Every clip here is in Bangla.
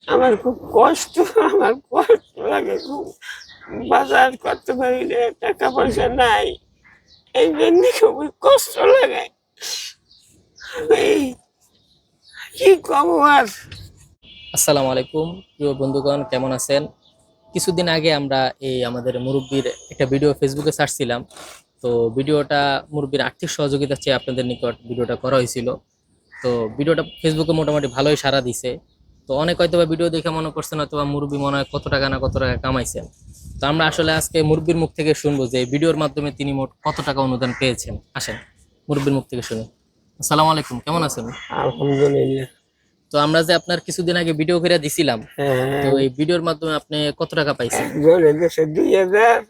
আমার খুব কষ্ট, আমার কষ্ট লাগে খুব। বাজার করতে পারি না, টাকা পয়সা নাই, এই জন্য খুবই কষ্ট লাগে। এই কি কম আর। আসসালামু আলাইকুম প্রিয় বন্ধুগণ, কেমন আছেন? কিছুদিন আগে আমরা আমাদের মুরব্বির একটা ভিডিও ফেসবুকে ছাড়ছিলাম। তো ভিডিওটা মুরব্বির আর্থিক সহযোগিতা চেয়ে আপনাদের নিকট ভিডিওটা করা হয়েছিল। তো ভিডিওটা ফেসবুকে মোটামুটি ভালোই সাড়া দিছে। তো অনেক হয়তো বা ভিডিও দেখে মনে করছেন হয়তো বা মুরব্বি মনে হয় কত টাকা না কত টাকা কামাইছেন। তো আমরা আসলে আজকে মুরব্বির মুখ থেকে শুনবো যে ভিডিওর মাধ্যমে তিনি মোট কত টাকা অনুদান পেয়েছেন। আসেন মুরব্বির মুখ থেকে শুনি। আসসালামু আলাইকুম, কেমন আছেন? আলহামদুলিল্লাহ। তো আমরা যে আপনার কিছুদিন আগে ভিডিও করে দিছিলাম, তো হ্যাঁ, এই ভিডিওর মাধ্যমে আপনি কত টাকা পাইছেন? একজনে দেশে ২,০০০,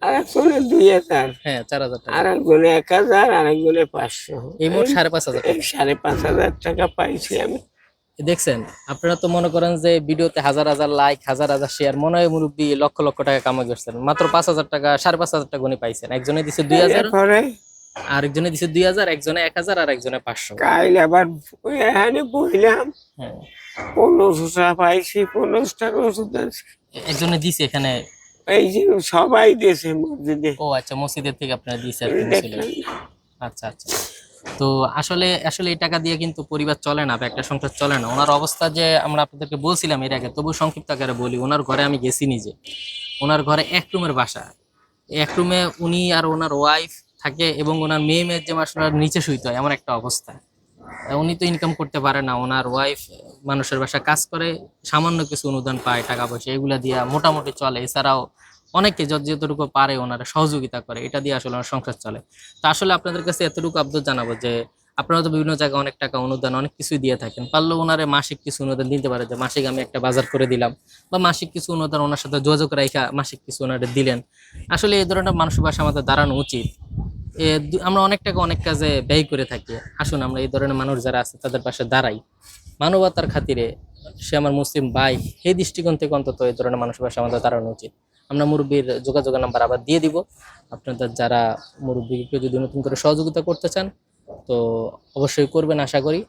আর একজনে ২,০০০, হ্যাঁ, 4,000 টাকা। আর একজনে ১,০০০, আর একজনে ৫০০। এই মোট 5,500 এই টাকা। ৫,৫০০ টাকা পাইছি আমি। দেখছেন, আপনারা তো মনে করেন যে ভিডিওতে হাজার হাজার লাইক, হাজার হাজার শেয়ার, মনে হয় মুরব্বী লক্ষ লক্ষ টাকা কামাই করছেন, মাত্র 5,000 টাকা, 5,500 টাকা উনি পাইছেন। একজনে দিছে 2,000, এরপরে আর একজনে দিছে 2,000, একজনে 1,000, আর একজনে 500। কাইল আবার এখানে বইলাম, হ্যাঁ, ১৫০০ টাকা পাইছি, ১৫০ টাকা ওষুধ আছে। একজনে দিছে এখানে। এই যে সবাই দেশে মসজিদে ও আচ্ছা, মসজিদের থেকে আপনারা দিছে আর কি মুসলিম। দেখলাম। আচ্ছা আচ্ছা। তো আসলে আসলে এই টাকা দিয়ে কিন্তু পরিবার চলে না বা একটা সংসার চলে না। ওনার অবস্থা যে আমরা আপনাদেরকে বলছিলাম এর আগে, তবু সংক্ষিপ্ত আকারে বলি। ওনার ঘরে আমি গেছি নিজে। ওনার ঘরে এক রুমের বাসা। এক রুমে উনি আর ওনার ওয়াইফ থাকে, এবং ওনার মেয়ের যে মাসের নিচে শুইতে হয়, এমন একটা অবস্থা। উনি তো ইনকাম করতে পারে না, ওনার ওয়াইফ মানুষের বাসায় কাজ করে, সামান্য কিছু অনুদান পায়, টাকা পয়সা এগুলা দিয়ে মোটামুটি চলে। এছাড়াও অনেকে যতটুকু পারে ওনারা সহযোগিতা করে, এটা দিয়ে আসলে ওনার সংসার চলে। তো আসলে আপনাদের কাছে এতটুকু আবদার জানাবো যে আপনারা তো বিভিন্ন জায়গায় অনেক টাকা অনুদান অনেক কিছুই দিয়ে থাকেন, পারলেও ওনারে মাসিক কিছু অনুদান দিতে পারে, যে মাসিক আমি একটা বাজার করে দিলাম, বা মাসিক কিছু অনুদান ওনার সাথে যোগাযোগ রাখা মাসিক কিছু ওনারে দিলেন। আসলে এই ধরনের মানুষের পাশে আমাদের দাঁড়ানো উচিত। আমরা অনেক টাকা অনেক কাজে ব্যয় করে থাকি। আসুন আমরা এই ধরনের মানুষ যারা আছে তাদের পাশে দাঁড়াই মানবতার খাতিরে। সে আমার মুসলিম ভাই, এই দৃষ্টিকোণ থেকে অন্তত এই ধরনের মানুষের পাশে আমাদের দাঁড়ানো উচিত। আমরা মুরব্বীর যোগাযোগের নাম্বার আবার দিয়ে দিব। আপনাদের যারা মুরব্বীকে যদি নতুন করে সহযোগিতা করতে চান, তো অবশ্যই করবেন আশা করি।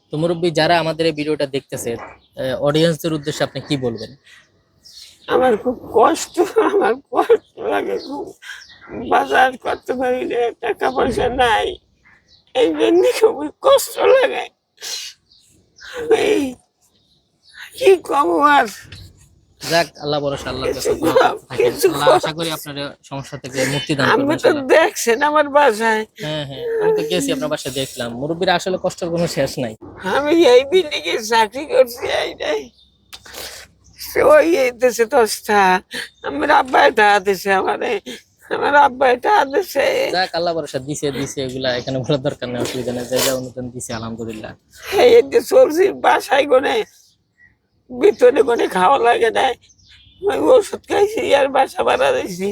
তো মুরব্বী যারা আমাদের এই ভিডিওটা দেখতেছে, অডিয়েন্সদের উদ্দেশ্যে আপনি কি বলবেন? আমার খুব কষ্ট, আমার কষ্ট লাগে খুব। বাজার করতে পারি না, টাকা পয়সা নাই, এই জন্য খুবই কষ্ট লাগে। এই কি কম আর। যাক, আল্লাহ ভরসা, আল্লাহর কাছে কিছু দোয়া কম, করতে থাকেন। কিছু আল্লাহ কম। আশা করি আপনার সমস্যা থেকে মুক্তি দান আমি করবেন তো ইনশাআল্লাহ। দেখছেন আমার বাসায়, হ্যাঁ হ্যাঁ, আমি তো গেছি আপনার বাসায়, দেখলাম মুরব্বীরা আসলে কষ্টের কোনো শেষ নাই। আমি এই বিল্ডিং এ চাকরি করছি, এই ওই এই দেশে 10টা, আমার আব্বা এটা দেশে, আমার আব্বা এটা দেশে। যাক, আল্লাহ ভরসা, দিছে দিছে, এগুলা এখানে বলার দরকার নেই, অসুবিধা নেই। যে যা অনুদান দিছে আলহামদুলিল্লাহ। এই যে চলছি বাসায় গনে, ভিতরে গনে খাওয়া লাগে না, ওই ওষুধ খাইছি আর বাসা ভাড়া দিয়েছি।